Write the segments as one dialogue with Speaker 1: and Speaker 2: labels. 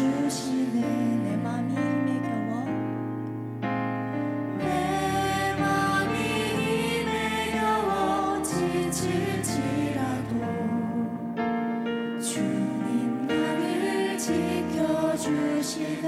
Speaker 1: 지켜주시네. 내 맘이 힘에 겨워 내 맘이 힘에 겨워 지칠지라도 주님 나를 지켜주시네.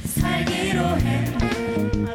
Speaker 2: 살기로 했네.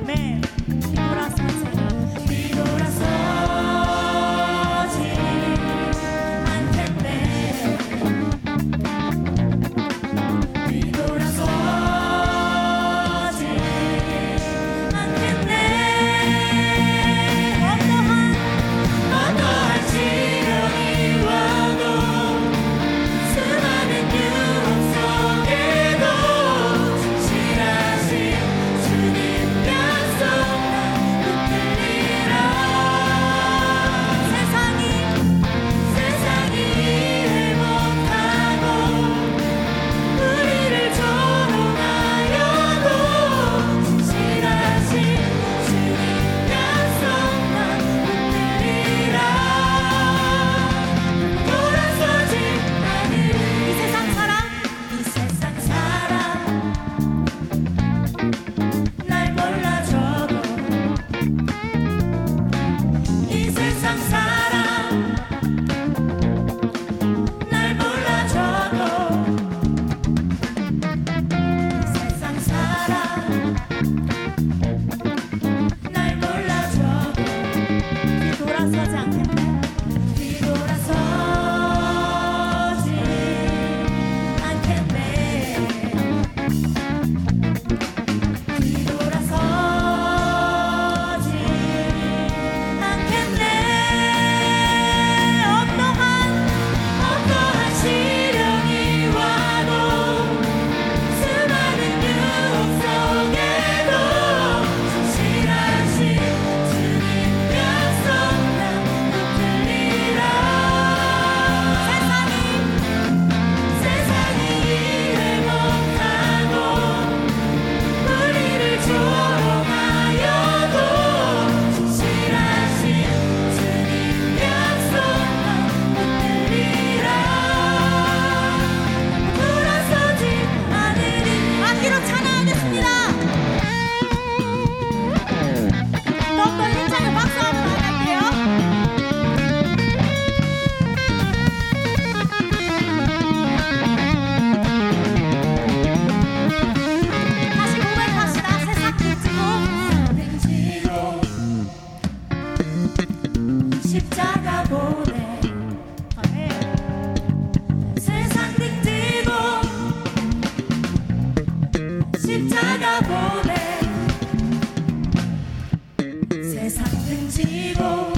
Speaker 1: 지고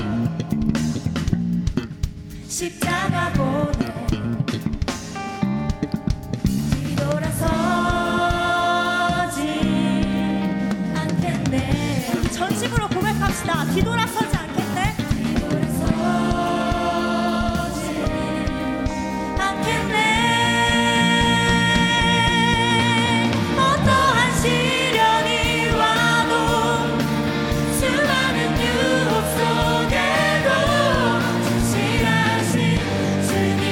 Speaker 1: 십자가 보내 뒤돌아서지 않겠네.
Speaker 2: 우리 전심으로 고백합시다. 뒤돌아서지 않겠네.
Speaker 1: 뒤돌아서지 않겠네. 어떠한 시련이 와도 수많은 유혹 속에도 진실하신 주님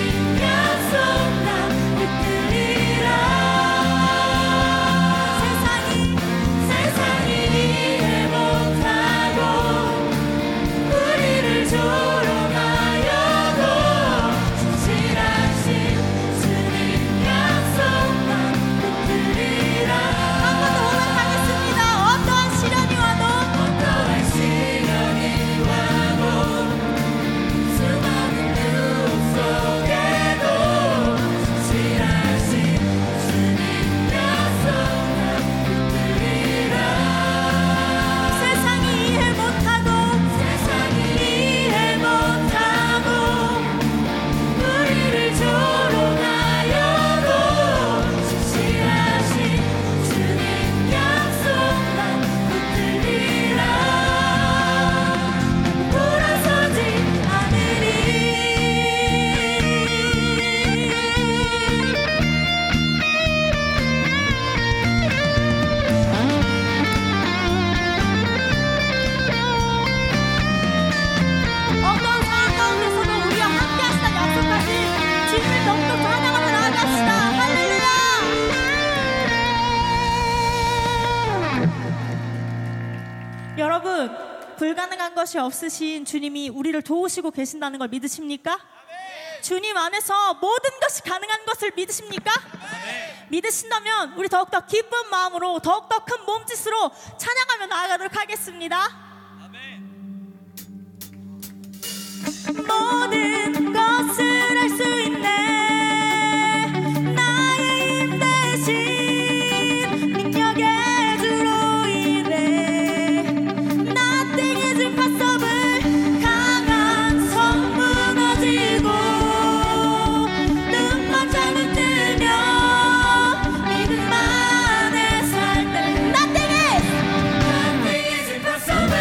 Speaker 1: 약속 난 붙들리라. 세상이 이해 못하고 우리를 조롱하여도 진실하신 주님 약속 난 붙들리라.
Speaker 2: 한 번 더 고백하겠습니다. 어떠한 시련이 와도
Speaker 1: 어떠한 시련이 와도 수많은 유혹 속에도 진실하신 주님 약속 난 붙들리라.
Speaker 2: 세상이 이해 못하고
Speaker 1: 우리를 조롱하여도 진실하신 주님 약속 난 붙들리라. 돌아서지 않으리.
Speaker 2: 어떤 상황 가운데서도 우리와 함께 하시다 약속하신 주님을 더욱더 찬양하며 나아갑시다. 할렐루야. 여러분, 불가능한 것이 없으신 주님이 우리를 도우시고 계신다는 걸 믿으십니까? 주님 안에서 모든 것이 가능한 것을 믿으십니까? 믿으신다면 우리 더욱더 기쁜 마음으로 더욱더 큰 몸짓으로 찬양하며 나아가도록 하겠습니다. 모든 것을 할 수 있네. 나의 힘 대신 능력의 주로 인해 Nothing is impossible. 강한 성 무너지고 눈만 잘못 뜨면 믿음만의 삶에 Nothing is
Speaker 1: impossible.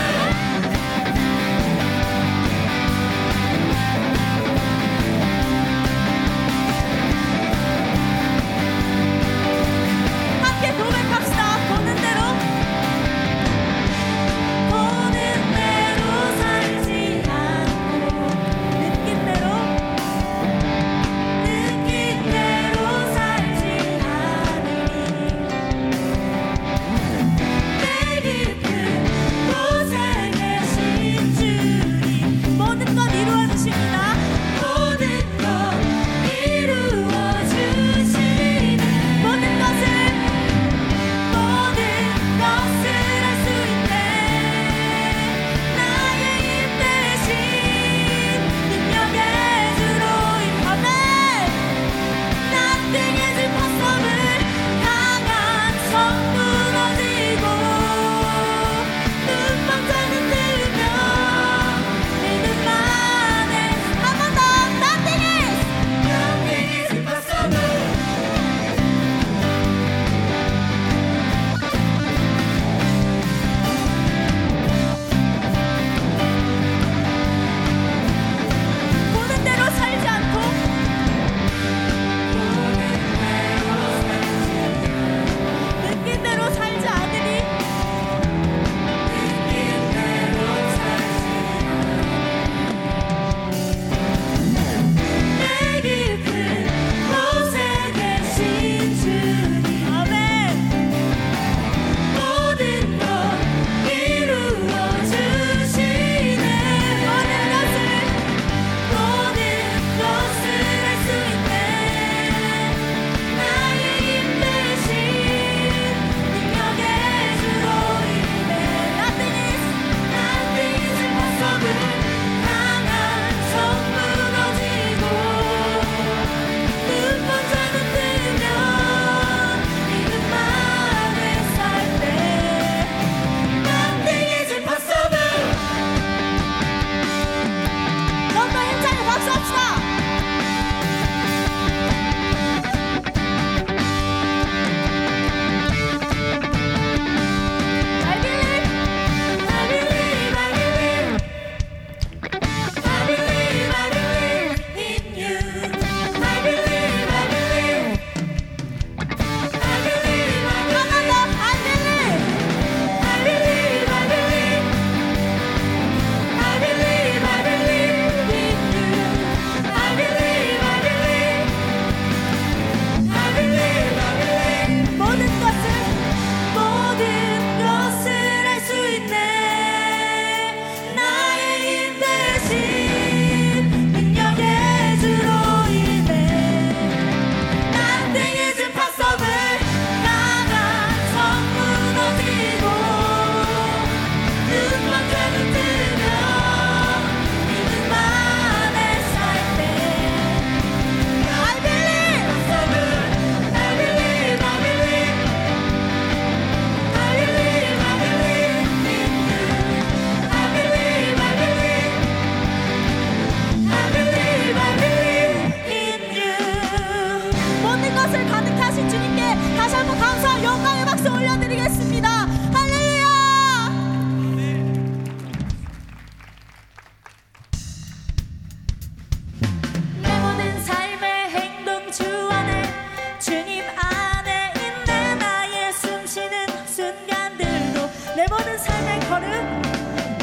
Speaker 2: 걸음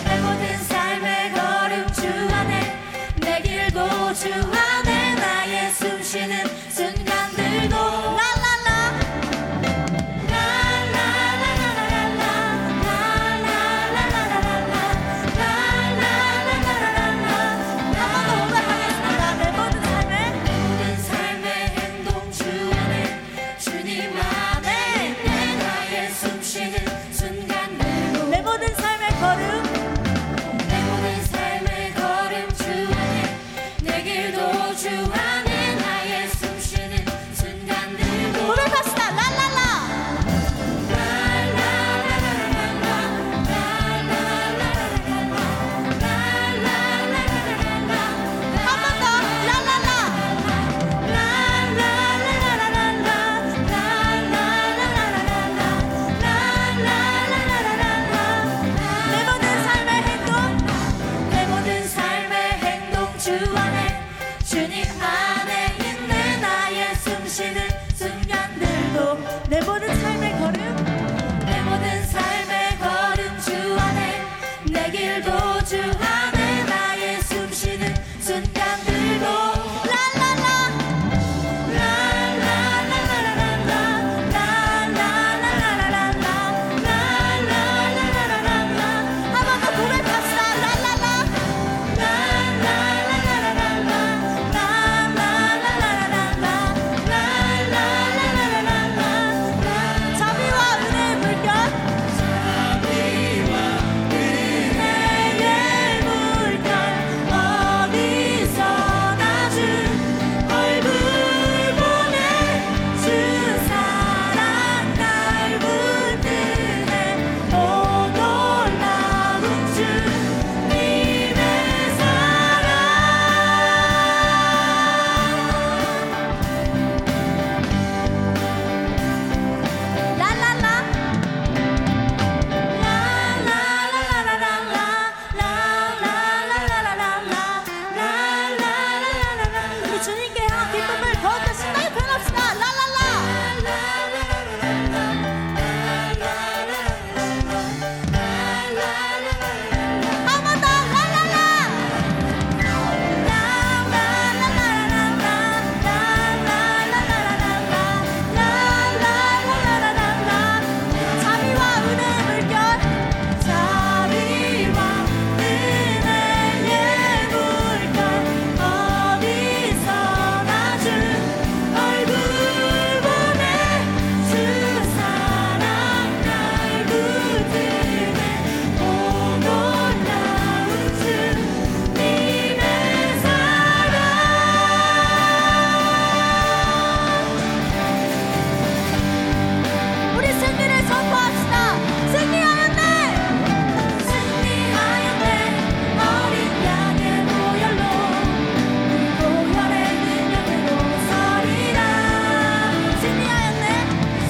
Speaker 1: 내 모든 삶의 걸음 주 안에 내 길도 주 안에 나의 숨쉬는 순간들도
Speaker 2: 랄랄라 내 모든 삶의 걸음
Speaker 1: 내 모든 삶의 걸음 주 안에 내 길도 주 안에 나의 숨쉬는 순간들도
Speaker 2: 고백합시다 랄랄라 한 번 더 랄랄라 내 모든 삶의 행동
Speaker 1: 내 모든 삶의 행동 주 안에 주님 안에 있는 나의 숨쉬는 순간들도
Speaker 2: 내 모든 삶의 걸음
Speaker 1: 내 모든 삶의 걸음 주 안에 내 길도 주 안에 나의 숨쉬는 순간들도
Speaker 2: 랄랄라 한 번 더 고백합시다 랄랄라 자비와 은혜의 물결 은혜의 물결 어디서나 주 얼굴 보내 주 사랑 날 붙드네 오 놀라운 주님의 사랑 랄랄라 우리 주님께 향한 기쁨을 더욱더 신나게 표현합시다 랄랄라 한 번 더 랄랄라 자비와 은혜의 물결 자비와 은혜의 물결 어디서나 주 얼굴 보내 주 사랑 날 붙드네 오 놀라운 주님의 사랑 우리 승리를 선포합시다 승리하였네
Speaker 1: 승리하였네 어린 양의 보혈로 그 보혈의 능력으로 서리라
Speaker 2: 승리하였네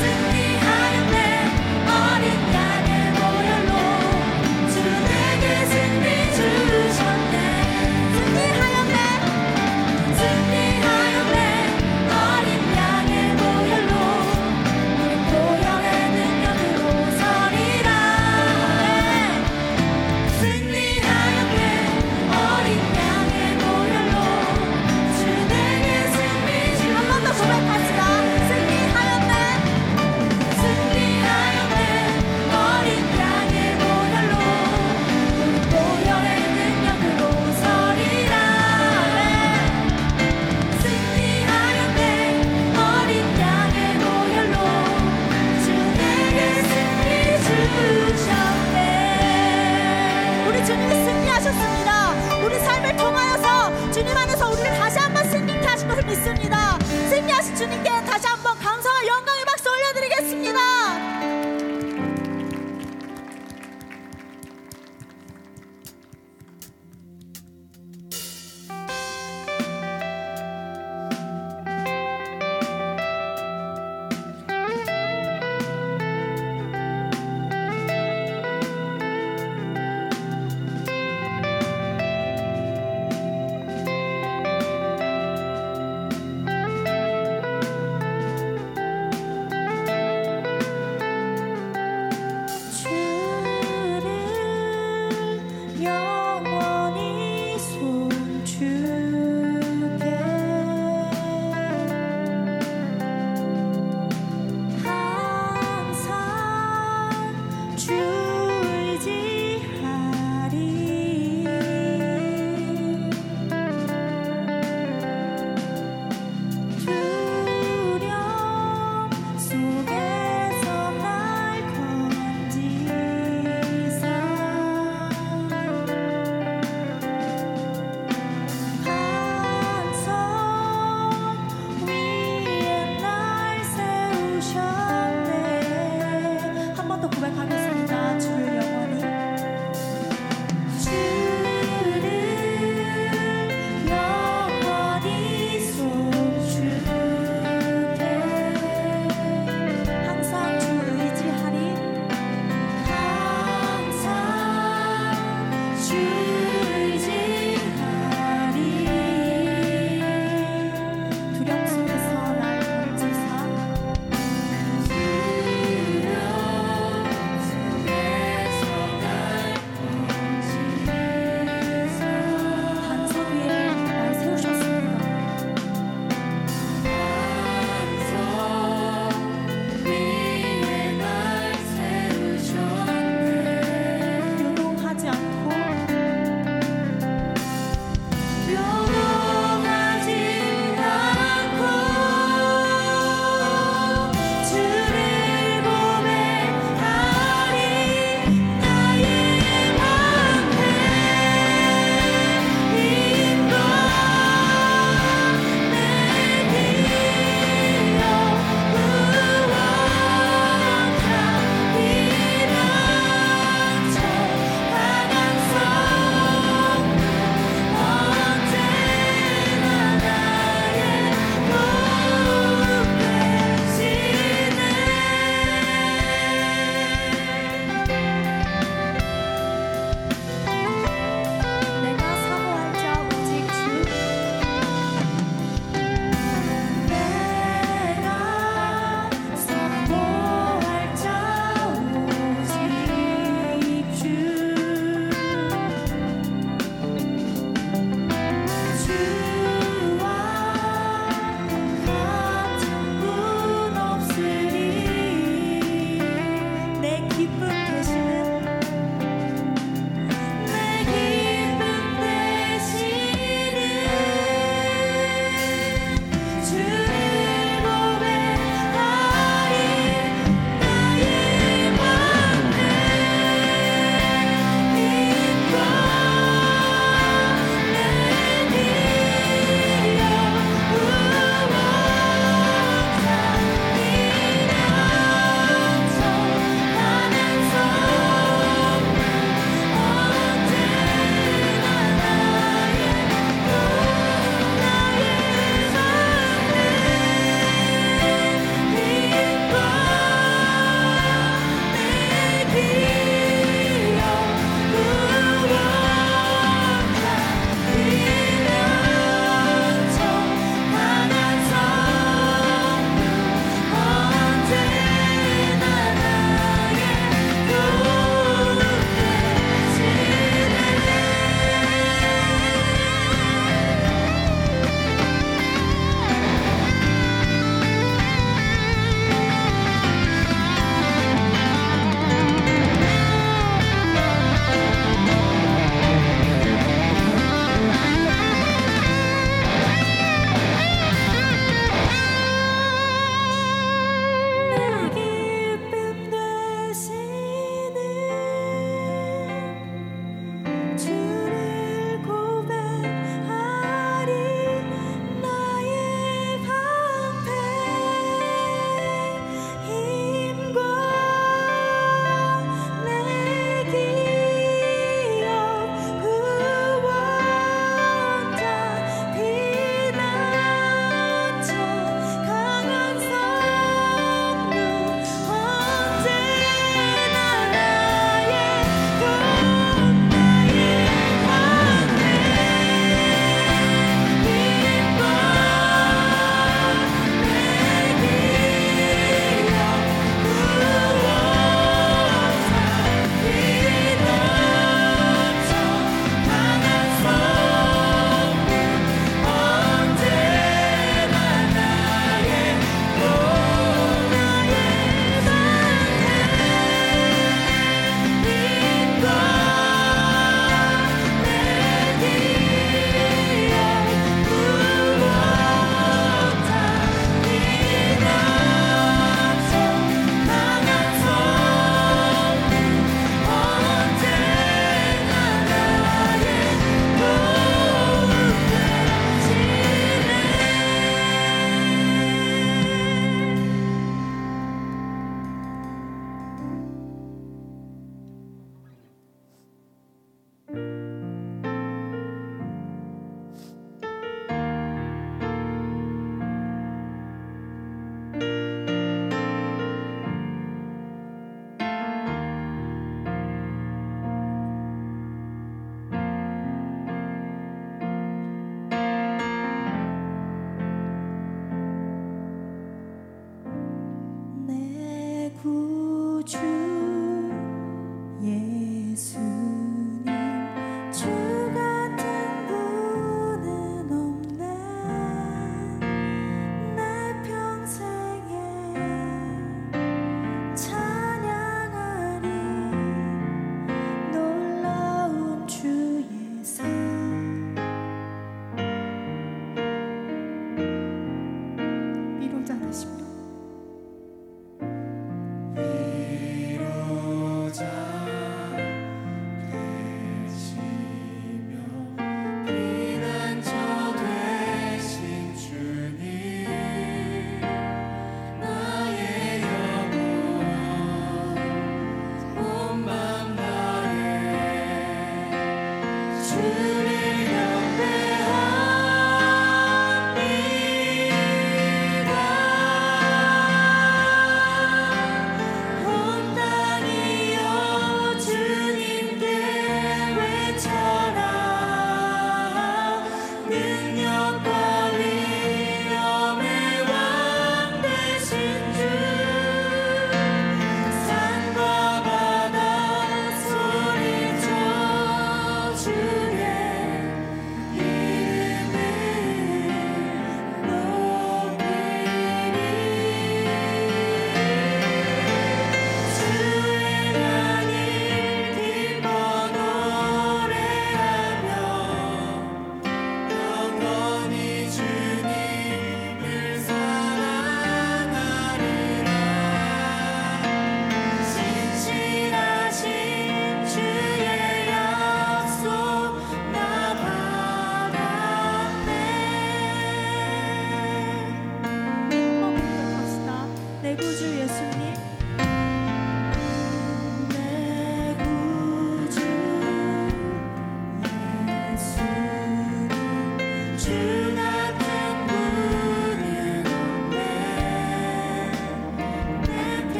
Speaker 1: 승리하였네 어린 양의 보혈로 주 내게 승리 주셨네
Speaker 2: 승리하였네
Speaker 1: 승리하였네 어린 양의 보혈로 그 보혈의 능력으로 서리라 승리하였네 어린 양의 보혈로 주 내게 승리
Speaker 2: 한 번 더 고백합시다 승리하였네
Speaker 1: 승리하였네 어린 양의 보혈로 그 보혈의 능력으로 서리라 승리하였네 어린 양의 보혈로 주 내게 승리 주셨네
Speaker 2: 우리 주님이 승리하셨습니다. 우리 삶을 통하여서 주님 안에서 우리를 다시 한번 승리케 하신 것을 믿습니다. 승리하신 주님께 다시 한번 감사와 영광의 박수 올려드리겠습니다.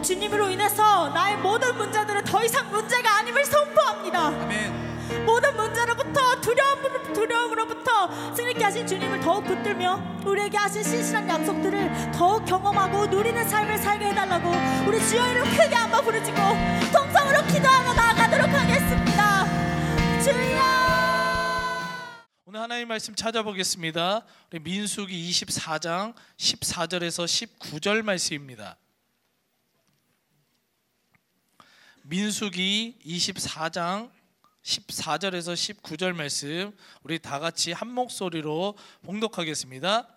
Speaker 2: 주님으로 인해서 나의 모든 문제들은 더 이상 문제가 아님을 선포합니다.
Speaker 3: 아멘.
Speaker 2: 모든 문제로부터 두려움으로부터 승리케 하신 주님을 더욱 붙들며 우리에게 하신 신실한 약속들을 더욱 경험하고 누리는 삶을 살게 해달라고 우리 주여 이름 크게 한번 부르짖고 통성으로 기도하며 나아가도록 하겠습니다. 주여.
Speaker 3: 오늘 하나님 말씀 찾아보겠습니다. 우리 민수기 24장 14절에서 19절 말씀입니다. 민수기 24장 14절에서 19절 말씀 우리 다 같이 한 목소리로 봉독하겠습니다.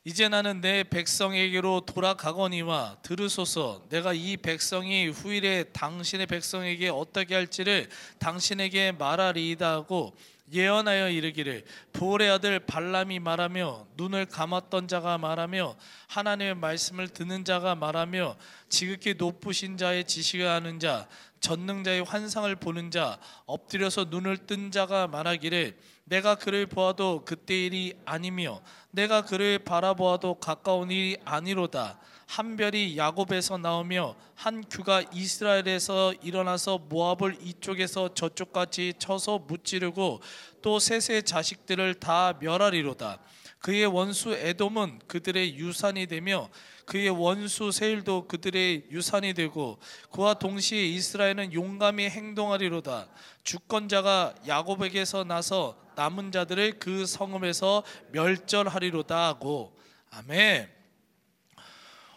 Speaker 3: 이제 나는 내 백성에게로 돌아가거니와 들으소서. 내가 이 백성이 후일에 당신의 백성에게 어떻게 할지를 당신에게 말하리이다 하고 예언하여 이르기를 보올의 아들 발람이 말하며 눈을 감았던 자가 말하며 하나님의 말씀을 듣는 자가 말하며 지극히 높으신 자의 지식을 아는 자 전능자의 환상을 보는 자 엎드려서 눈을 뜬 자가 말하기를 내가 그를 보아도 그때 일이 아니며 내가 그를 바라보아도 가까운 일이 아니로다. 한 별이 야곱에서 나오며 한 규가 이스라엘에서 일어나서 모압을 이쪽에서 저쪽까지 쳐서 무찌르고 또 셋의 자식들을 다 멸하리로다. 그의 원수 에돔은 그들의 유산이 되며 그의 원수 세일도 그들의 유산이 되고 그와 동시에 이스라엘은 용감히 행동하리로다. 주권자가 야곱에게서 나서 남은 자들을 그 성읍에서 멸절하리로다 하고. 아멘.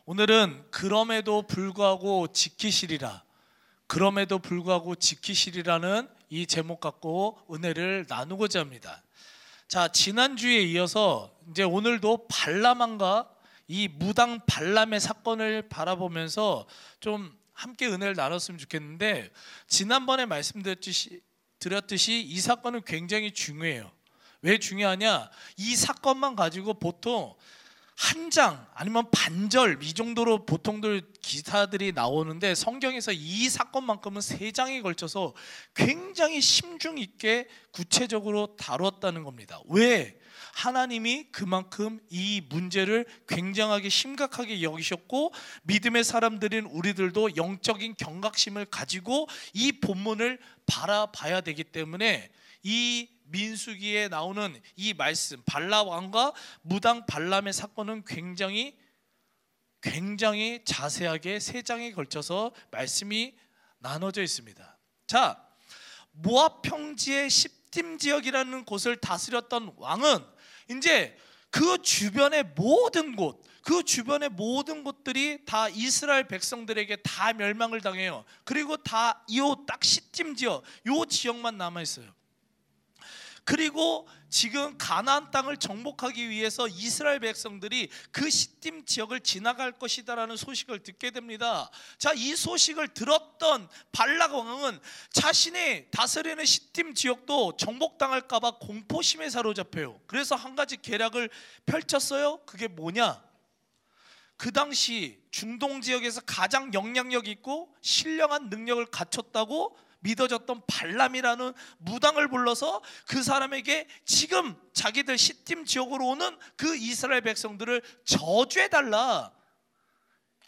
Speaker 3: 오늘은 그럼에도 불구하고 지키시리라, 그럼에도 불구하고 지키시리라는 이 제목 갖고 은혜를 나누고자 합니다. 자, 지난주에 이어서 이제 오늘도 발람왕과 이 무당 발람의 사건을 바라보면서 좀 함께 은혜를 나눴으면 좋겠는데, 지난번에 말씀드렸듯이 이 사건은 굉장히 중요해요. 왜 중요하냐? 이 사건만 가지고 보통 한 장 아니면 반절 이 정도로 보통들 기사들이 나오는데, 성경에서 이 사건만큼은 3장에 걸쳐서 굉장히 심중 있게 구체적으로 다뤘다는 겁니다. 왜? 하나님이 그만큼 이 문제를 굉장하게 심각하게 여기셨고, 믿음의 사람들인 우리들도 영적인 경각심을 가지고 이 본문을 바라봐야 되기 때문에 이 민수기에 나오는 이 말씀, 발람왕과 무당 발람의 사건은 굉장히 자세하게 3장에 걸쳐서 말씀이 나눠져 있습니다. 자, 모압 평지의 십팀 지역이라는 곳을 다스렸던 왕은 이제 그 주변의 모든 곳들이 다 이스라엘 백성들에게 다 멸망을 당해요. 그리고 다 이 딱 십팀 지역, 요 지역만 남아 있어요. 그리고 지금 가나안 땅을 정복하기 위해서 이스라엘 백성들이 그 시딤 지역을 지나갈 것이다라는 소식을 듣게 됩니다. 자, 이 소식을 들었던 발락 왕은 자신이 다스리는 시딤 지역도 정복당할까 봐 공포심에 사로잡혀요. 그래서 한 가지 계략을 펼쳤어요. 그게 뭐냐? 그 당시 중동 지역에서 가장 영향력 있고 신령한 능력을 갖췄다고 믿어졌던 발람이라는 무당을 불러서 그 사람에게 지금 자기들 시딤 지역으로 오는 그 이스라엘 백성들을 저주해달라,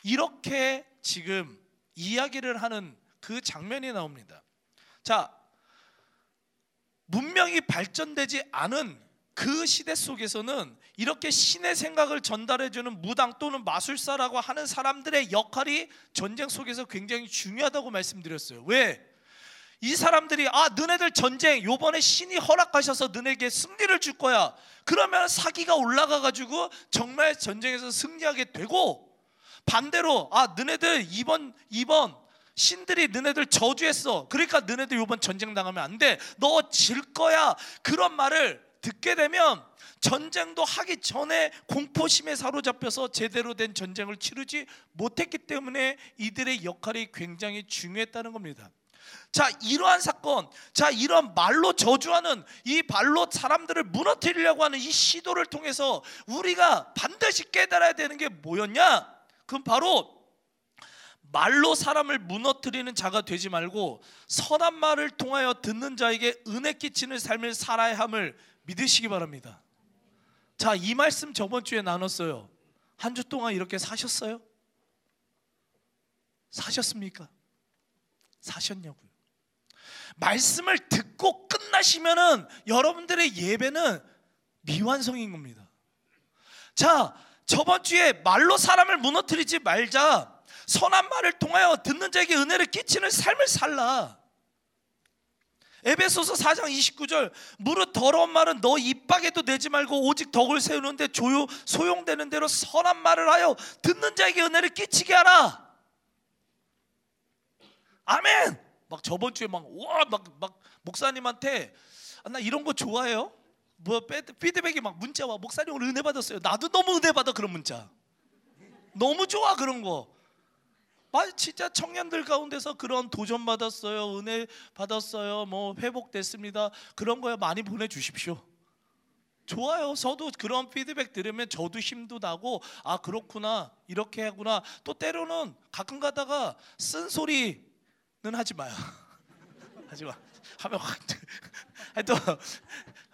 Speaker 3: 이렇게 지금 이야기를 하는 그 장면이 나옵니다. 자, 문명이 발전되지 않은 그 시대 속에서는 이렇게 신의 생각을 전달해주는 무당 또는 마술사라고 하는 사람들의 역할이 전쟁 속에서 굉장히 중요하다고 말씀드렸어요. 왜? 이 사람들이 너네들 전쟁 요번에 신이 허락하셔서 너네에게 승리를 줄 거야. 그러면 사기가 올라가가지고 정말 전쟁에서 승리하게 되고, 반대로 너네들 이번 신들이 너네들 저주했어. 그러니까 너네들 요번 전쟁 나가면 안 돼. 너 질 거야. 그런 말을 듣게 되면 전쟁도 하기 전에 공포심에 사로잡혀서 제대로 된 전쟁을 치르지 못했기 때문에 이들의 역할이 굉장히 중요했다는 겁니다. 자, 이러한 사건, 자, 이런 말로 저주하는 이 말로 사람들을 무너뜨리려고 하는 이 시도를 통해서 우리가 반드시 깨달아야 되는 게 뭐였냐? 그럼 바로 말로 사람을 무너뜨리는 자가 되지 말고 선한 말을 통하여 듣는 자에게 은혜 끼치는 삶을 살아야 함을 믿으시기 바랍니다. 자, 이 말씀 저번 주에 나눴어요. 한 주 동안 이렇게 사셨어요? 사셨습니까? 사셨냐고요? 말씀을 듣고 끝나시면은 여러분들의 예배는 미완성인 겁니다. 자, 저번 주에 말로 사람을 무너뜨리지 말자, 선한 말을 통하여 듣는 자에게 은혜를 끼치는 삶을 살라. 에베소서 4장 29절, 무릇 더러운 말은 너 입밖에도 내지 말고 오직 덕을 세우는데 소용되는 대로 선한 말을 하여 듣는 자에게 은혜를 끼치게 하라. 아멘. 막 저번 주에 막 목사님한테 나 이런 거 좋아해요. 피드백이 막 문자 와. 목사님 오늘 은혜 받았어요. 나도 너무 은혜 받아. 그런 문자 너무 좋아. 그런 거 진짜 청년들 가운데서 그런 도전 받았어요, 은혜 받았어요, 뭐 회복됐습니다, 그런 거에 많이 보내주십시오. 좋아요. 저도 그런 피드백 들으면 저도 힘도 나고 그렇구나, 이렇게 하구나. 또 때로는 가끔 가다가 쓴소리는 하지 마요. 하지 마. 하면 또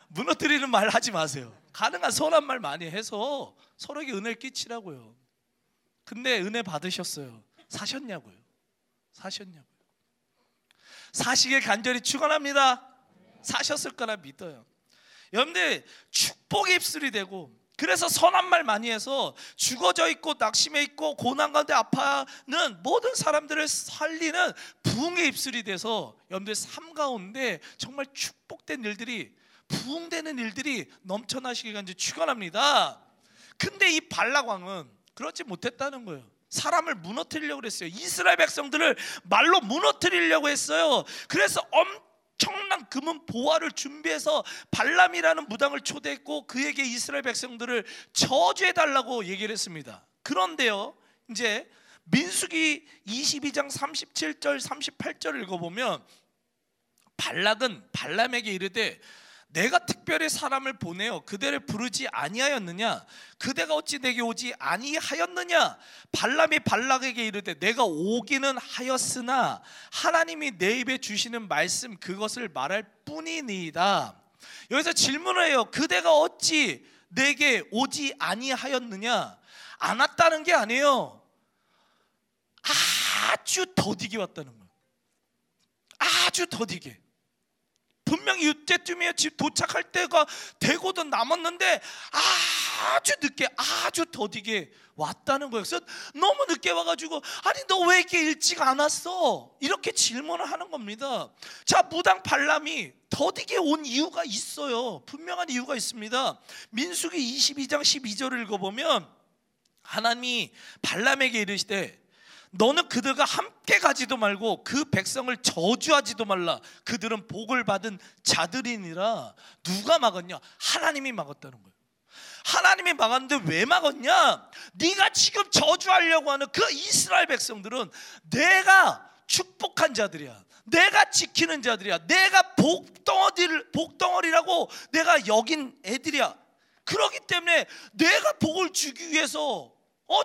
Speaker 3: 무너뜨리는 말 하지 마세요. 가능한 선한 말 많이 해서 서로에게 은혜를 끼치라고요. 근데 은혜 받으셨어요. 사셨냐고요? 사셨냐고요? 사시길 간절히 축원합니다. 사셨을 거라 믿어요. 여러분들 축복의 입술이 되고, 그래서 선한 말 많이 해서 죽어져 있고 낙심해 있고 고난 가운데 아파하는 모든 사람들을 살리는 부흥의 입술이 돼서 여러분들 삶 가운데 정말 축복된 일들이, 부흥되는 일들이 넘쳐나시길 간절히 축원합니다. 근데 이 발락 왕은 그렇지 못했다는 거예요. 사람을 무너뜨리려고 했어요. 이스라엘 백성들을 말로 무너뜨리려고 했어요. 그래서 엄청난 엄청난 금은 보화를 준비해서 발람이라는 무당을 초대했고 그에게 이스라엘 백성들을 저주해달라고 얘기를 했습니다. 그런데요, 이제 민수기 22장 37절 38절 읽어보면 발락은 발람에게 이르되 내가 특별히 사람을 보내어 그대를 부르지 아니하였느냐? 그대가 어찌 내게 오지 아니하였느냐? 발람이 발락에게 이르되 내가 오기는 하였으나 하나님이 내 입에 주시는 말씀 그것을 말할 뿐이니이다. 여기서 질문을 해요. 그대가 어찌 내게 오지 아니하였느냐? 안 왔다는 게 아니에요. 아주 더디게 왔다는 거예요. 아주 더디게. 분명히 이때쯤에 집 도착할 때가 되고도 남았는데 아주 늦게, 아주 더디게 왔다는 거예요. 그래서 너무 늦게 와가지고 아니 너 왜 이렇게 일찍 안 왔어? 이렇게 질문을 하는 겁니다. 자, 무당 발람이 더디게 온 이유가 있어요. 분명한 이유가 있습니다. 민수기 22장 12절을 읽어보면 하나님이 발람에게 이르시되 너는 그들과 함께 가지도 말고 그 백성을 저주하지도 말라. 그들은 복을 받은 자들이니라. 누가 막았냐? 하나님이 막았다는 거예요. 하나님이 막았는데 왜 막았냐? 네가 지금 저주하려고 하는 그 이스라엘 백성들은 내가 축복한 자들이야. 내가 지키는 자들이야. 내가 복덩어리라고 내가 여긴 애들이야. 그렇기 때문에 내가 복을 주기 위해서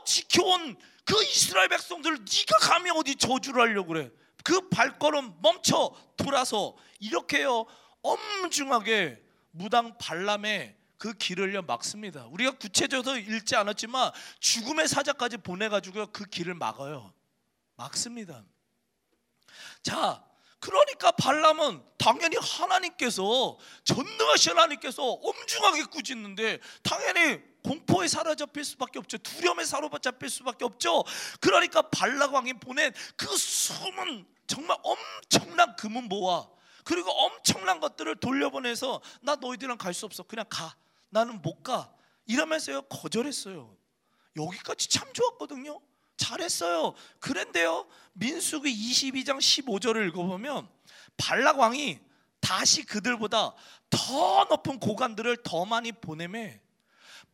Speaker 3: 지켜온 그 이스라엘 백성들을 네가 감히 어디 저주를 하려고 그래? 그 발걸음 멈춰 돌아서 이렇게요 엄중하게 무당 발람의 그 길을요 막습니다. 우리가 구체적으로 읽지 않았지만 죽음의 사자까지 보내가지고 그 길을 막아요. 막습니다. 자, 그러니까 발람은 당연히 하나님께서, 전능하신 하나님께서 엄중하게 꾸짖는데 당연히 공포에 사로잡힐 수밖에 없죠. 두려움에 사로잡힐 수밖에 없죠. 그러니까 발락 왕이 보낸 그 숨은 정말 엄청난 금은 보화 그리고 엄청난 것들을 돌려보내서 나 너희들이랑 갈 수 없어. 그냥 가. 나는 못 가. 이러면서요 거절했어요. 여기까지 참 좋았거든요. 잘했어요. 그런데요 민수기 22장 15절을 읽어보면 발락 왕이 다시 그들보다 더 높은 고관들을 더 많이 보내매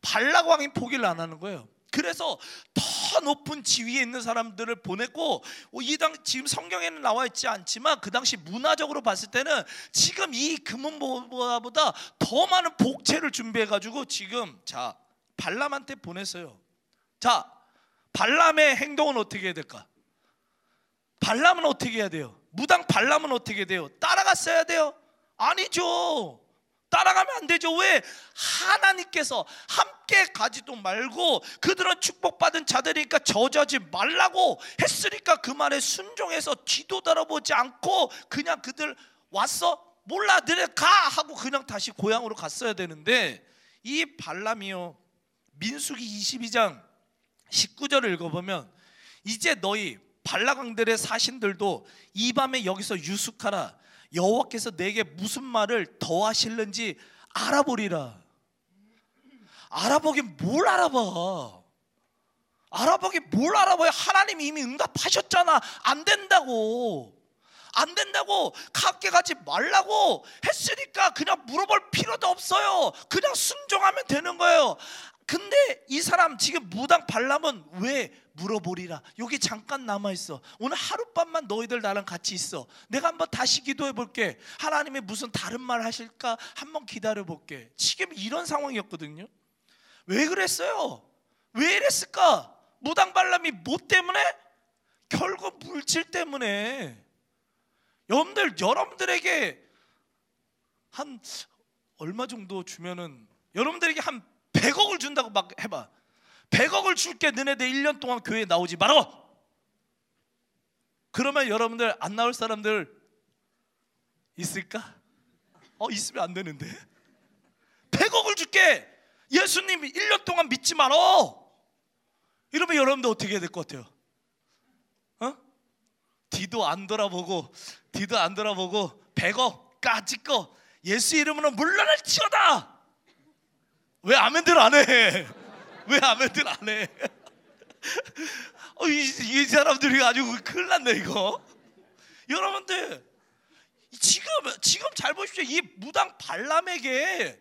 Speaker 3: 발락 왕이 포기를 안 하는 거예요. 그래서 더 높은 지위에 있는 사람들을 보냈고 지금 성경에는 나와 있지 않지만 그 당시 문화적으로 봤을 때는 지금 이 금은보화보다 더 많은 복채를 준비해가지고 지금 자 발람한테 보냈어요. 자, 발람의 행동은 어떻게 해야 될까? 발람은 어떻게 해야 돼요? 무당 발람은 어떻게 해야 돼요? 따라갔어야 돼요? 아니죠. 따라가면 안 되죠. 왜? 하나님께서 함께 가지도 말고 그들은 축복받은 자들이니까 저주하지 말라고 했으니까 그 말에 순종해서 뒤도 돌아보지 않고 그냥 그들 왔어? 몰라 너네 가! 하고 그냥 다시 고향으로 갔어야 되는데 이 발람이요 민수기 22장 19절을 읽어보면 이제 너희 발락왕들의 사신들도 이 밤에 여기서 유숙하라. 여호와께서 내게 무슨 말을 더 하실는지 알아보리라. 알아보긴 뭘 알아봐? 알아보긴 뭘 알아봐요? 하나님이 이미 응답하셨잖아. 안 된다고. 안 된다고. 함께 가지 말라고 했으니까 그냥 물어볼 필요도 없어요. 그냥 순종하면 되는 거예요. 근데 이 사람 지금 무당 발람은 왜 물어보리라. 여기 잠깐 남아있어. 오늘 하룻밤만 너희들 나랑 같이 있어. 내가 한번 다시 기도해 볼게. 하나님이 무슨 다른 말 하실까 한번 기다려 볼게. 지금 이런 상황이었거든요. 왜 그랬어요? 왜 이랬을까? 무당 발람이 뭐 때문에? 결국 물질 때문에. 여러분들에게 한 얼마 정도 주면은 여러분들에게 한 100억을 준다고 막 해봐. 100억을 줄게. 너네들 1년 동안 교회에 나오지 말아. 그러면 여러분들 안 나올 사람들 있을까? 있으면 안 되는데. 100억을 줄게. 예수님 1년 동안 믿지 말아. 이러면 여러분들 어떻게 해야 될 것 같아요? 뒤도 안 돌아보고 100억까지 거 예수 이름으로 물러날지어다. 왜 아멘들 안 해? 왜 아멘들 안 해? 이 사람들이 아주 큰일 났네 이거. 여러분들 지금 잘 보십시오. 이 무당 발람에게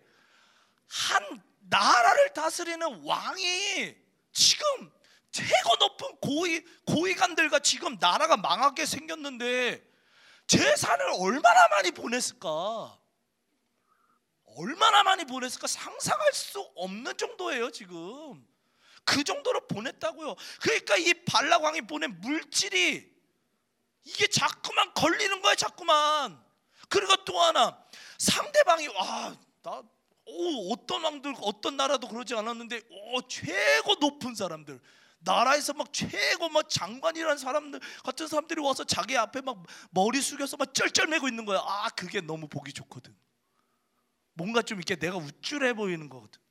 Speaker 3: 한 나라를 다스리는 왕이 지금 최고 높은 고위관들과 지금 나라가 망하게 생겼는데 재산을 얼마나 많이 보냈을까? 얼마나 많이 보냈을까? 상상할 수 없는 정도예요. 지금 그 정도로 보냈다고요. 그러니까 이 발락 왕이 보낸 물질이 이게 자꾸만 걸리는 거야. 자꾸만. 그리고 또 하나, 상대방이 어떤 왕들, 어떤 나라도 그러지 않았는데 최고 높은 사람들, 나라에서 막 최고 막 장관이라는 사람들 같은 사람들이 와서 자기 앞에 막 머리 숙여서 막 쩔쩔매고 있는 거야. 그게 너무 보기 좋거든. 뭔가 좀 이렇게 내가 우쭐해 보이는 거거든.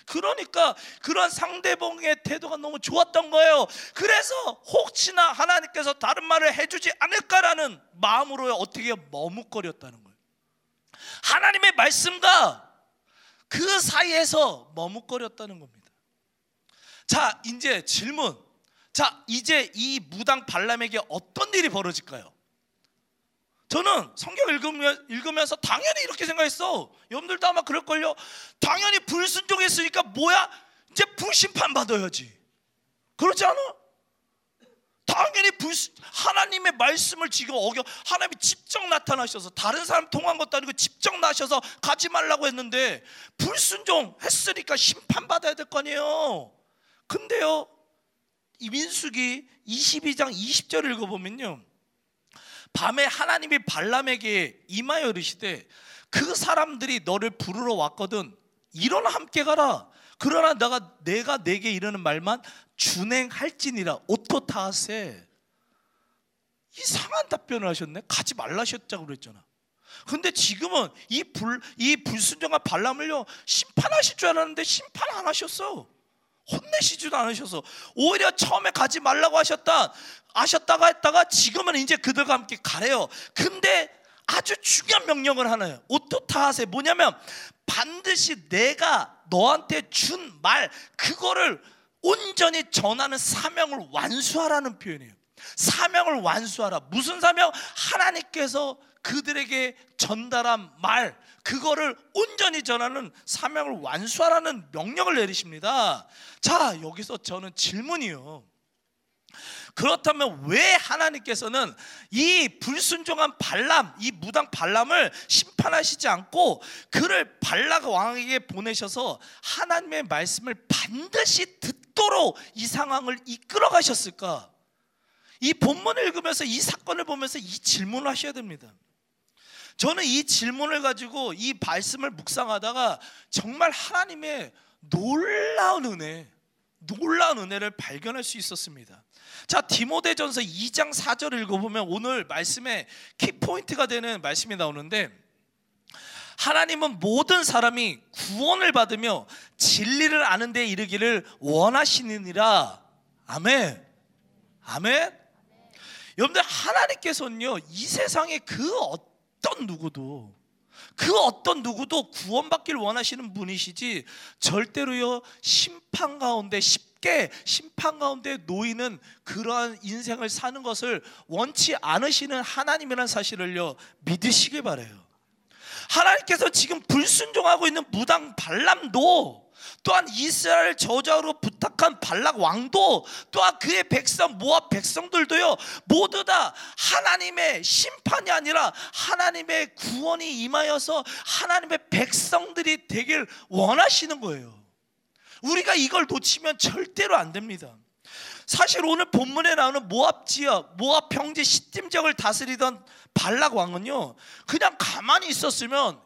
Speaker 3: 그러니까 그런 상대방의 태도가 너무 좋았던 거예요. 그래서 혹시나 하나님께서 다른 말을 해주지 않을까라는 마음으로 어떻게 머뭇거렸다는 거예요. 하나님의 말씀과 그 사이에서 머뭇거렸다는 겁니다. 자, 이제 질문. 자, 이제 이 무당 발람에게 어떤 일이 벌어질까요? 저는 성경 읽으면서 당연히 이렇게 생각했어. 여러분들도 아마 그럴걸요. 당연히 불순종했으니까 뭐야? 이제 불심판 받아야지. 그렇지 않아? 당연히 하나님의 말씀을 지금 하나님이 직접 나타나셔서, 다른 사람 통한 것도 아니고 직접 나셔서 가지 말라고 했는데 불순종했으니까 심판받아야 될 거 아니에요. 근데요, 이 민수기 22장 20절을 읽어보면요, 밤에 하나님이 발람에게 임하여 이르시되 그 사람들이 너를 부르러 왔거든. 일어나 함께 가라. 그러나 내가 내게 이르는 말만 준행할지니라. 오토타하세. 이상한 답변을 하셨네. 가지 말라셨자고 그랬잖아. 근데 지금은 이 불순종한 발람을요 심판하실 줄 알았는데 심판 안 하셨어. 혼내시지도 않으셔서 오히려 처음에 가지 말라고 하셨다가 했다가 지금은 이제 그들과 함께 가래요. 근데 아주 중요한 명령을 하나요. 오토타하세. 뭐냐면 반드시 내가 너한테 준 말 그거를 온전히 전하는 사명을 완수하라는 표현이에요. 사명을 완수하라. 무슨 사명? 하나님께서 그들에게 전달한 말 그거를 온전히 전하는 사명을 완수하라는 명령을 내리십니다. 자, 여기서 저는 질문이요. 그렇다면 왜 하나님께서는 이 불순종한 발람, 이 무당 발람을 심판하시지 않고 그를 발락 왕에게 보내셔서 하나님의 말씀을 반드시 듣도록 이 상황을 이끌어 가셨을까? 이 본문을 읽으면서 이 사건을 보면서 이 질문을 하셔야 됩니다. 저는 이 질문을 가지고 이 말씀을 묵상하다가 정말 하나님의 놀라운 은혜를 발견할 수 있었습니다. 자, 디모데전서 2장 4절을 읽어보면 오늘 말씀의 키포인트가 되는 말씀이 나오는데, 하나님은 모든 사람이 구원을 받으며 진리를 아는 데 이르기를 원하시느니라. 아멘. 아멘. 여러분들, 하나님께서는요 이 세상에 그 어떤 누구도 구원받기를 원하시는 분이시지 절대로요 심판 가운데 쉽게 심판 가운데 놓이는 그러한 인생을 사는 것을 원치 않으시는 하나님이라는 사실을요 믿으시길 바라요. 하나님께서 지금 불순종하고 있는 무당 발람도, 또한 이스라엘 저자로 부탁한 발락 왕도, 또한 그의 백성 모압 백성들도요 모두 다 하나님의 심판이 아니라 하나님의 구원이 임하여서 하나님의 백성들이 되길 원하시는 거예요. 우리가 이걸 놓치면 절대로 안 됩니다. 사실 오늘 본문에 나오는 모압 지역, 모압 평지 시딤 지역을 다스리던 발락 왕은요 그냥 가만히 있었으면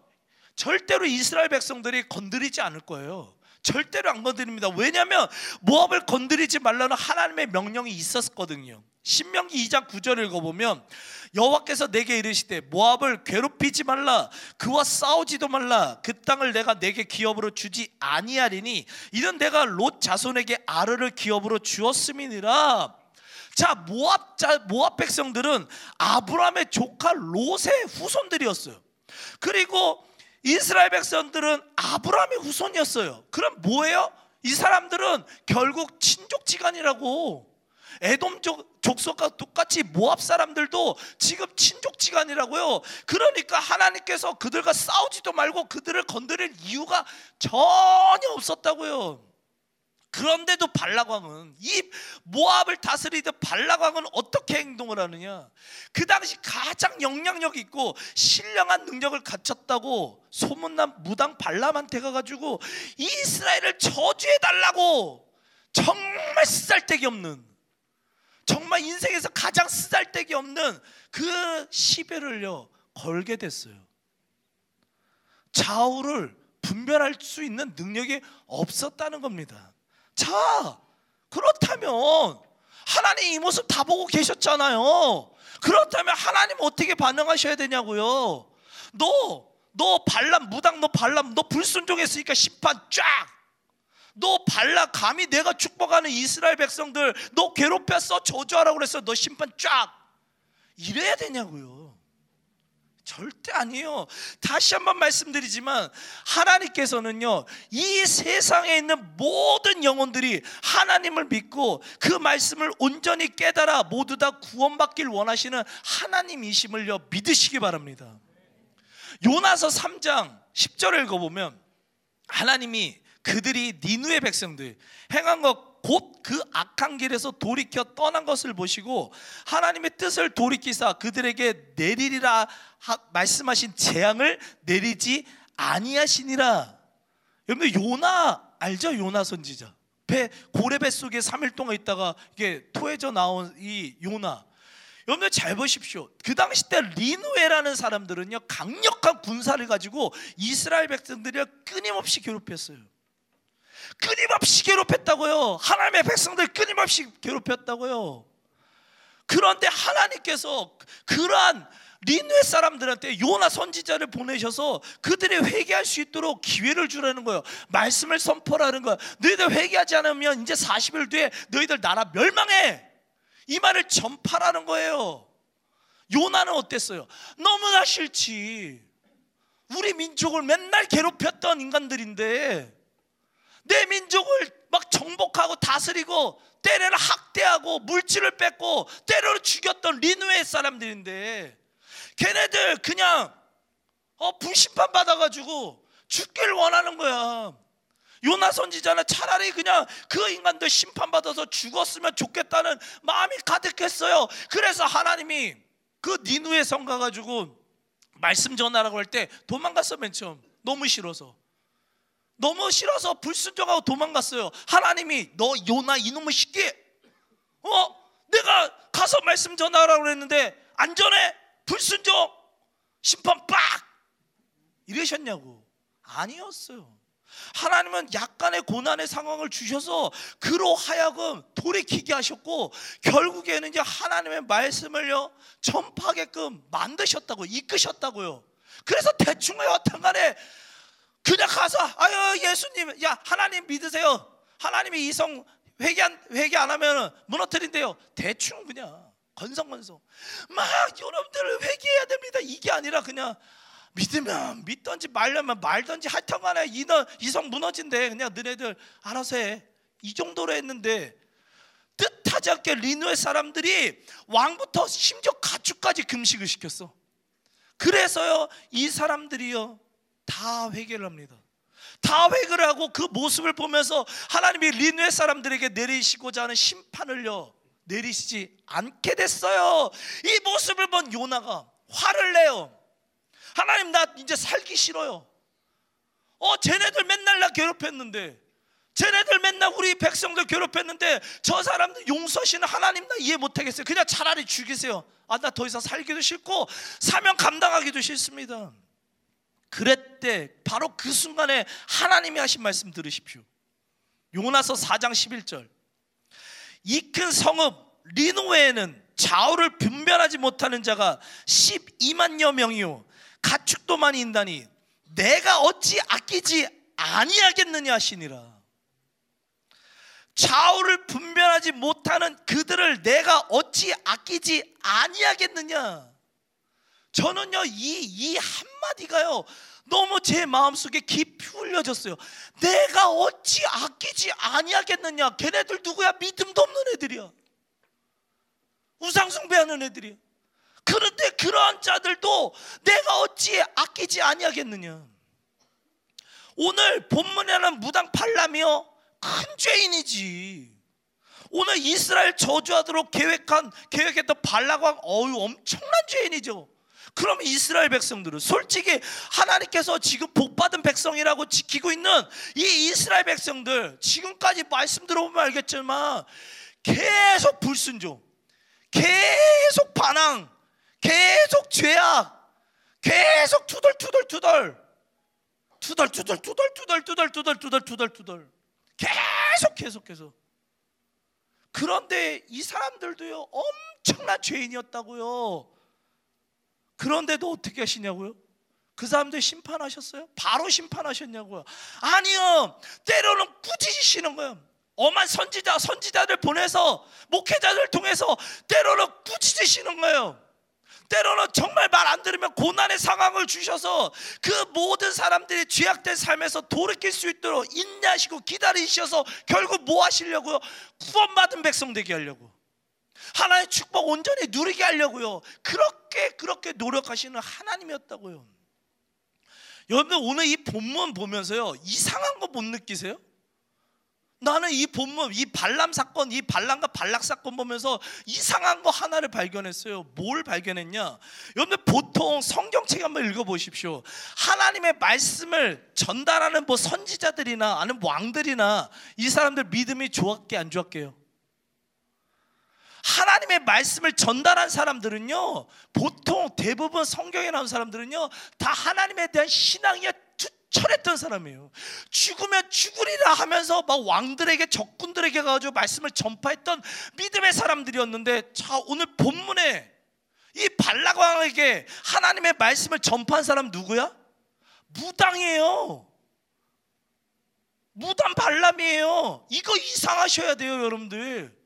Speaker 3: 절대로 이스라엘 백성들이 건드리지 않을 거예요. 절대로 안 건드립니다. 왜냐하면 모압을 건드리지 말라는 하나님의 명령이 있었거든요. 신명기 2장 9절을 읽어보면 여호와께서 내게 이르시되 모압을 괴롭히지 말라, 그와 싸우지도 말라, 그 땅을 내가 내게 기업으로 주지 아니하리니 이는 내가 롯 자손에게 아르를 기업으로 주었음이니라. 자, 모압 백성들은 아브라함의 조카 롯의 후손들이었어요. 그리고 이스라엘 백성들은 아브라함의 후손이었어요. 그럼 뭐예요? 이 사람들은 결국 친족지간이라고. 에돔 족속과 똑같이 모압 사람들도 지금 친족지간이라고요. 그러니까 하나님께서 그들과 싸우지도 말고 그들을 건드릴 이유가 전혀 없었다고요. 그런데도 발락왕은, 이 모압을 다스리던 발락왕은 어떻게 행동을 하느냐? 그 당시 가장 영향력 있고 신령한 능력을 갖췄다고 소문난 무당 발람한테 가가지고 이스라엘을 저주해달라고, 정말 쓰잘데기 없는, 정말 인생에서 가장 쓰잘데기 없는 그 시베를요 걸게 됐어요. 좌우를 분별할 수 있는 능력이 없었다는 겁니다. 자, 그렇다면 하나님 이 모습 다 보고 계셨잖아요. 그렇다면 하나님 어떻게 반응하셔야 되냐고요. 너 발람 무당, 너 발람, 너 불순종했으니까 심판 쫙. 너 발락, 감히 내가 축복하는 이스라엘 백성들 너 괴롭혔어, 저주하라고 그랬어, 너 심판 쫙. 이래야 되냐고요. 절대 아니에요. 다시 한번 말씀드리지만 하나님께서는요, 이 세상에 있는 모든 영혼들이 하나님을 믿고 그 말씀을 온전히 깨달아 모두 다 구원받길 원하시는 하나님이심을요 믿으시기 바랍니다. 요나서 3장 10절을 읽어보면 하나님이 그들이 니느웨 백성들 행한 것 곧 그 악한 길에서 돌이켜 떠난 것을 보시고 하나님의 뜻을 돌이키사 그들에게 내리리라 말씀하신 재앙을 내리지 아니하시니라. 여러분들 요나 알죠? 요나 선지자. 고래배 속에 3일 동안 있다가 이게 토해져 나온 이 요나. 여러분들 잘 보십시오. 그 당시 때 니느웨라는 사람들은요 강력한 군사를 가지고 이스라엘 백성들을 끊임없이 괴롭혔어요. 끊임없이 괴롭혔다고요. 하나님의 백성들 끊임없이 괴롭혔다고요. 그런데 하나님께서 그러한 니느웨 사람들한테 요나 선지자를 보내셔서 그들이 회개할 수 있도록 기회를 주라는 거예요. 말씀을 선포하라는 거예요. 너희들 회개하지 않으면 이제 40일 뒤에 너희들 나라 멸망해, 이 말을 전파라는 거예요. 요나는 어땠어요? 너무나 싫지. 우리 민족을 맨날 괴롭혔던 인간들인데 내 민족을 막 정복하고 다스리고 때로는 학대하고 물질을 뺏고 때로는 죽였던 니느웨 사람들인데 걔네들 그냥 불심판 받아가지고 죽기를 원하는 거야. 요나 선지자는 차라리 그냥 그 인간들 심판받아서 죽었으면 좋겠다는 마음이 가득했어요. 그래서 하나님이 그 니느웨 성 가가지고 말씀 전하라고 할 때 도망갔어. 맨 처음 너무 싫어서 불순종하고 도망갔어요. 하나님이 너 요나 이놈의 새끼, 내가 가서 말씀 전하라고 했는데 안 전해? 불순종, 심판 빡! 이러셨냐고. 아니었어요. 하나님은 약간의 고난의 상황을 주셔서 그로 하여금 돌이키게 하셨고 결국에는 이제 하나님의 말씀을요 전파하게끔 만드셨다고, 이끄셨다고요. 그래서 대충 여하튼 간에 그냥 가서 아유 예수님, 야 하나님 믿으세요. 하나님이 이 성 회개 안 하면 무너뜨린대요. 대충 그냥 건성건성 막 여러분들을 회개해야 됩니다. 이게 아니라 그냥 믿으면 믿던지 말려면 말던지 하여튼 간에 이 성 무너진대. 그냥 너네들 알아서 해. 이 정도로 했는데 뜻하지 않게 니느웨 사람들이 왕부터 심지어 가축까지 금식을 시켰어. 그래서요 이 사람들이요 다 회개를 합니다. 다 회개를 하고 그 모습을 보면서 하나님이 니느웨 사람들에게 내리시고자 하는 심판을요 내리시지 않게 됐어요. 이 모습을 본 요나가 화를 내요. 하나님 나 이제 살기 싫어요. 쟤네들 맨날 나 괴롭혔는데, 쟤네들 맨날 우리 백성들 괴롭혔는데 저 사람들 용서하시는 하나님 나 이해 못하겠어요. 그냥 차라리 죽이세요. 나 더 이상 살기도 싫고 사명 감당하기도 싫습니다. 그랬대. 바로 그 순간에 하나님이 하신 말씀 들으십시오. 요나서 4장 11절. 이 큰 성읍 니느웨에는 좌우를 분별하지 못하는 자가 12만여 명이요 가축도 많이 있다니 내가 어찌 아끼지 아니하겠느냐 하시니라. 좌우를 분별하지 못하는 그들을 내가 어찌 아끼지 아니하겠느냐. 저는요 이 한마디가요 너무 제 마음속에 깊이 울려졌어요. 내가 어찌 아끼지 아니하겠느냐. 걔네들 누구야? 믿음도 없는 애들이야.
Speaker 4: 우상숭배하는 애들이야. 그런데 그러한 자들도 내가 어찌 아끼지 아니하겠느냐. 오늘 본문에는 무당 발람이요 큰 죄인이지. 오늘 이스라엘 저주하도록 계획했던 발락왕 엄청난 죄인이죠. 그럼 이스라엘 백성들은 솔직히 하나님께서 지금 복받은 백성이라고 지키고 있는 이 이스라엘 백성들, 지금까지 말씀 들어보면 알겠지만 계속 불순종, 계속 반항, 계속 죄악, 계속 투덜 계속해서. 그런데 이 사람들도요 엄청난 죄인이었다고요. 그런데도 어떻게 하시냐고요? 그 사람들 심판하셨어요? 바로 심판하셨냐고요? 아니요. 때로는 꾸짖으시는 거예요. 엄한 선지자들 보내서 목회자들 통해서 때로는 꾸짖으시는 거예요. 때로는 정말 말 안 들으면 고난의 상황을 주셔서 그 모든 사람들이 죄악된 삶에서 돌이킬 수 있도록 인내하시고 기다리셔서 결국 뭐 하시려고요? 구원받은 백성 되게 하려고, 하나님의 축복 온전히 누리게 하려고요. 그렇게 노력하시는 하나님이었다고요. 여러분, 오늘 이 본문 보면서요 이상한 거 못 느끼세요? 나는 이 본문, 이 발람 사건, 이 발람과 발락 사건 보면서 이상한 거 하나를 발견했어요. 뭘 발견했냐? 여러분들 보통 성경책 한번 읽어보십시오. 하나님의 말씀을 전달하는 뭐 선지자들이나 아니면 왕들이나 이 사람들 믿음이 좋았게 안 좋았게요? 하나님의 말씀을 전달한 사람들은요, 보통 대부분 성경에 나온 사람들은요 다 하나님에 대한 신앙이 철했던 사람이에요. 죽으면 죽으리라 하면서 막 왕들에게, 적군들에게 가지고 말씀을 전파했던 믿음의 사람들이었는데, 자, 오늘 본문에 이 발락 왕에게 하나님의 말씀을 전파한 사람 누구야? 무당이에요. 무당 발람이에요. 이거 이상하셔야 돼요, 여러분들.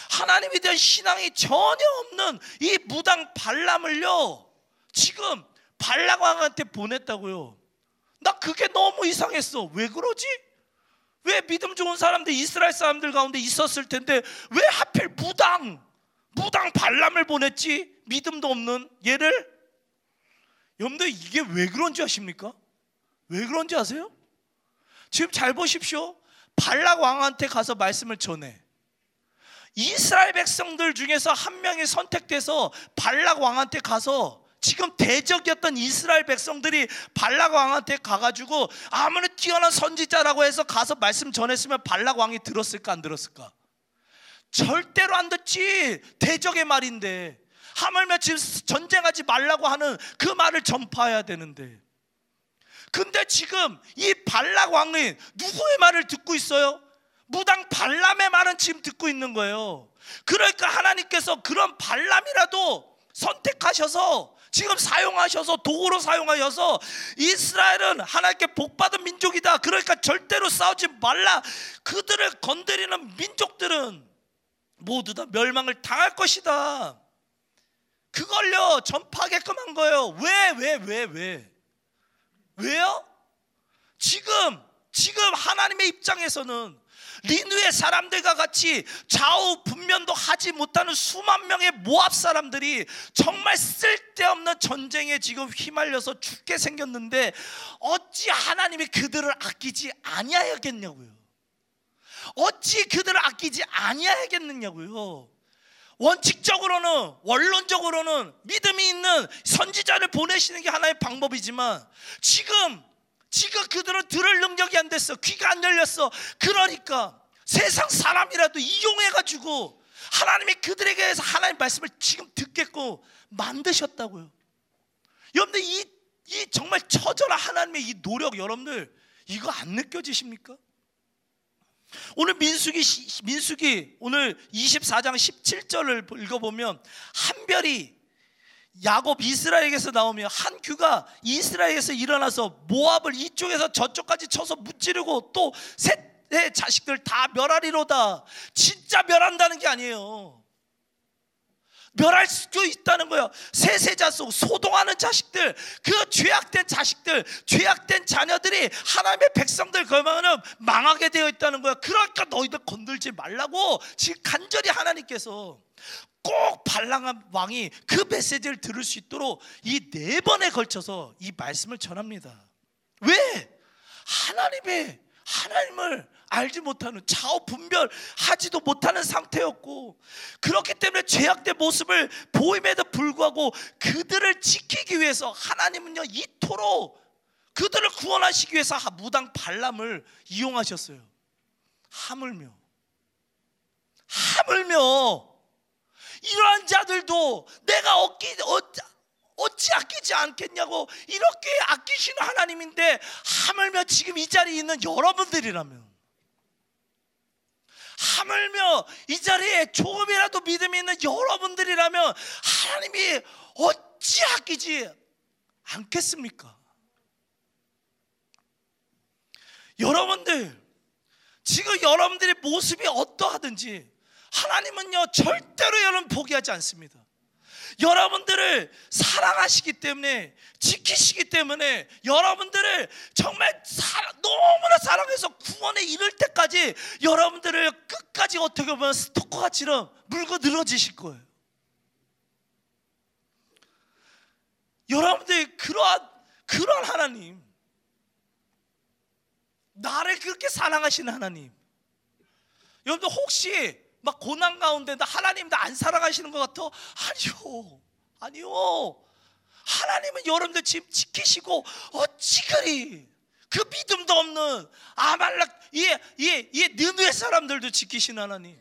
Speaker 4: 하나님에 대한 신앙이 전혀 없는 이 무당 발람을요 지금 발락 왕한테 보냈다고요. 나 그게 너무 이상했어. 왜 그러지? 왜 믿음 좋은 사람들, 이스라엘 사람들 가운데 있었을 텐데 왜 하필 무당 발람을 보냈지? 믿음도 없는 얘를. 여러분들 이게 왜 그런지 아십니까? 왜 그런지 아세요? 지금 잘 보십시오. 발락 왕한테 가서 말씀을 전해. 이스라엘 백성들 중에서 한 명이 선택돼서 발락 왕한테 가서, 지금 대적이었던 이스라엘 백성들이 발락 왕한테 가가지고 아무리 뛰어난 선지자라고 해서 가서 말씀 전했으면 발락 왕이 들었을까 안 들었을까? 절대로 안 듣지. 대적의 말인데, 하물며 지금 전쟁하지 말라고 하는 그 말을 전파해야 되는데. 근데 지금 이 발락 왕이 누구의 말을 듣고 있어요? 무당 발람의 말은 지금 듣고 있는 거예요. 그러니까 하나님께서 그런 발람이라도 선택하셔서 지금 사용하셔서, 도구로 사용하셔서, 이스라엘은 하나님께 복받은 민족이다, 그러니까 절대로 싸우지 말라, 그들을 건드리는 민족들은 모두 다 멸망을 당할 것이다, 그걸요 전파하게끔 한 거예요. 왜요? 지금 하나님의 입장에서는 리누의 사람들과 같이 좌우 분면도 하지 못하는 수만 명의 모압 사람들이 정말 쓸데없는 전쟁에 지금 휘말려서 죽게 생겼는데 어찌 하나님이 그들을 아끼지 아니하겠냐고요. 어찌 그들을 아끼지 아니하겠느냐고요. 원칙적으로는, 원론적으로는 믿음이 있는 선지자를 보내시는 게 하나의 방법이지만 지금 그들은 들을 능력이 안 됐어. 귀가 안 열렸어. 그러니까 세상 사람이라도 이용해가지고 하나님이 그들에게 해서 하나님 말씀을 지금 듣겠고 만드셨다고요. 여러분들 이 정말 처절한 하나님의 이 노력, 여러분들 이거 안 느껴지십니까? 오늘 민수기 오늘 24장 17절을 읽어보면 한별이 야곱 이스라엘에게서 나오며 한 규가 이스라엘에서 일어나서 모압을 이쪽에서 저쪽까지 쳐서 무찌르고 또 셋의 자식들 다 멸하리로다. 진짜 멸한다는 게 아니에요. 멸할 수도 있다는 거예요. 세세자손, 소동하는 자식들, 그 죄악된 자식들, 죄악된 자녀들이 하나님의 백성들 걸면은 망하게 되어 있다는 거예요. 그러니까 너희들 건들지 말라고 지금 간절히 하나님께서 꼭 발람 왕이 그 메시지를 들을 수 있도록 이 4번에 걸쳐서 이 말씀을 전합니다. 왜? 하나님을 알지 못하는, 좌우 분별하지도 못하는 상태였고, 그렇기 때문에 죄악된 모습을 보임에도 불구하고 그들을 지키기 위해서 하나님은요 이토록 그들을 구원하시기 위해서 무당 발람을 이용하셨어요. 하물며 이러한 자들도 내가 어찌 아끼지 않겠냐고 이렇게 아끼시는 하나님인데, 하물며 지금 이 자리에 있는 여러분들이라면, 하물며 이 자리에 조금이라도 믿음이 있는 여러분들이라면 하나님이 어찌 아끼지 않겠습니까? 여러분들, 지금 여러분들의 모습이 어떠하든지 하나님은요 절대로 여러분 포기하지 않습니다. 여러분들을 사랑하시기 때문에, 지키시기 때문에, 여러분들을 정말 너무나 사랑해서 구원에 이를 때까지 여러분들을 끝까지 어떻게 보면 스토커같이럼 물고 늘어지실 거예요. 여러분들이 그러한 하나님, 나를 그렇게 사랑하시는 하나님, 여러분들 혹시 막 고난 가운데 하나님 나 안 사랑하시는 것 같아? 아니요. 하나님은 여러분들 지금 지키시고, 어찌 그리 그 믿음도 없는 아말렉 이 느누의 사람들도 지키시는 하나님,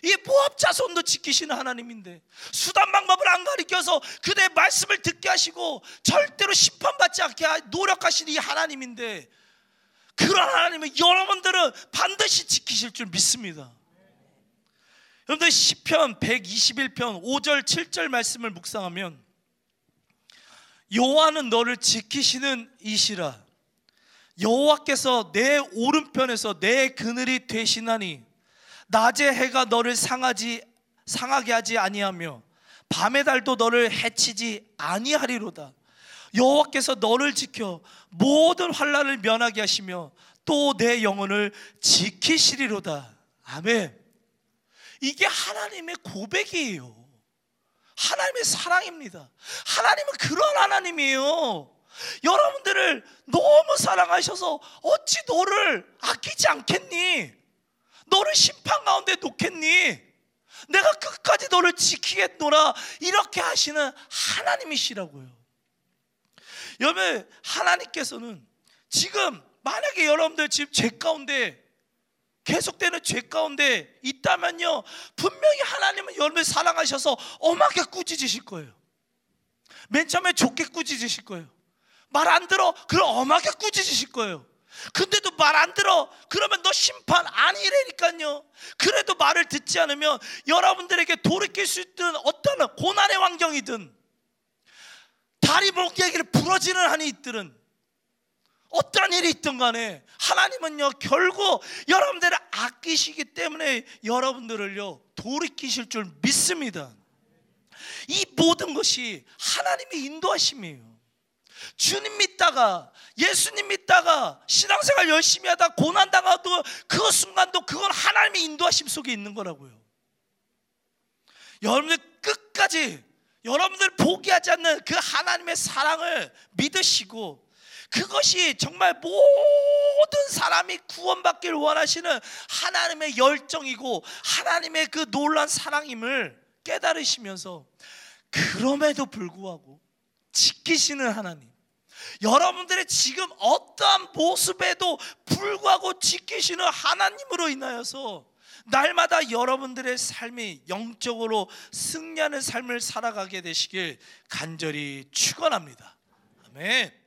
Speaker 4: 이 모압 자손도 지키시는 하나님인데 수단 방법을 안 가리켜서 그대 말씀을 듣게 하시고 절대로 심판받지 않게 노력하시는 이 하나님인데, 그런 하나님은 여러분들은 반드시 지키실 줄 믿습니다. 여러분들 시편 121편 5절 7절 말씀을 묵상하면, 여호와는 너를 지키시는 이시라, 여호와께서 내 오른편에서 내 그늘이 되시나니 낮의 해가 너를 상하게 하지 아니하며 밤의 달도 너를 해치지 아니하리로다. 여호와께서 너를 지켜 모든 환난을 면하게 하시며 또 내 영혼을 지키시리로다. 아멘. 이게 하나님의 고백이에요. 하나님의 사랑입니다. 하나님은 그런 하나님이에요. 여러분들을 너무 사랑하셔서 어찌 너를 아끼지 않겠니? 너를 심판 가운데 놓겠니? 내가 끝까지 너를 지키겠노라, 이렇게 하시는 하나님이시라고요. 여러분, 하나님께서는 지금 만약에 여러분들 지금 죄 가운데, 계속되는 죄 가운데 있다면요, 분명히 하나님은 여러분을 사랑하셔서 엄하게 꾸짖으실 거예요. 맨 처음에 좋게 꾸짖으실 거예요. 말 안 들어? 그럼 엄하게 꾸짖으실 거예요. 근데도 말 안 들어? 그러면 너 심판 아니래니까요. 그래도 말을 듣지 않으면 여러분들에게 돌이킬 수 있는 어떤 고난의 환경이든, 다리 목에게 부러지는 한이 있든, 어떤 일이 있든 간에 하나님은요 결국 여러분들을 아끼시기 때문에 여러분들을요 돌이키실 줄 믿습니다. 이 모든 것이 하나님의 인도하심이에요. 주님 믿다가, 예수님 믿다가 신앙생활 열심히 하다 고난당하도 그 순간도 그건 하나님의 인도하심 속에 있는 거라고요. 여러분들 끝까지 여러분들 포기하지 않는 그 하나님의 사랑을 믿으시고, 그것이 정말 모든 사람이 구원받기를 원하시는 하나님의 열정이고 하나님의 그 놀라운 사랑임을 깨달으시면서, 그럼에도 불구하고 지키시는 하나님, 여러분들의 지금 어떠한 모습에도 불구하고 지키시는 하나님으로 인하여서 날마다 여러분들의 삶이 영적으로 승리하는 삶을 살아가게 되시길 간절히 축원합니다. 아멘.